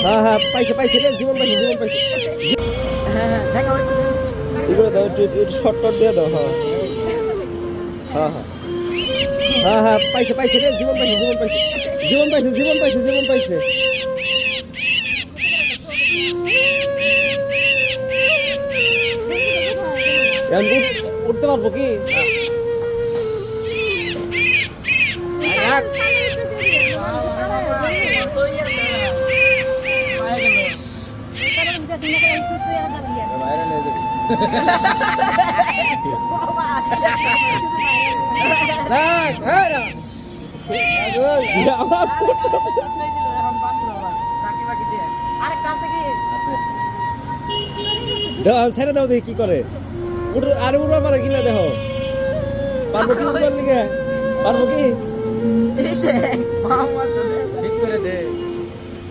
হ্যাঁ হ্যাঁ পাইছে পাইছে রে, জীবন পাইছে জীবন পাইছে। হ্যাঁ হ্যাঁ দেখা হইছে। এগুলো দাও একটু একটু শর্ট টট দিয়ে দাও। হ্যাঁ হ্যাঁ হ্যাঁ হ্যাঁ হ্যাঁ পাইছে পাইছে রে, জীবন পাইছে জীবন পাইছে জীবন পাইছে জীবন পাইছে জীবন পাইছে। এখন উঠতে পারবো কি? ছেড়ে দাও দেখি কি করে। আর উড়া পারে কিনা দেখো, পারবো কি উড়বার লিগে? পারবো কি? ঠিক করে দে।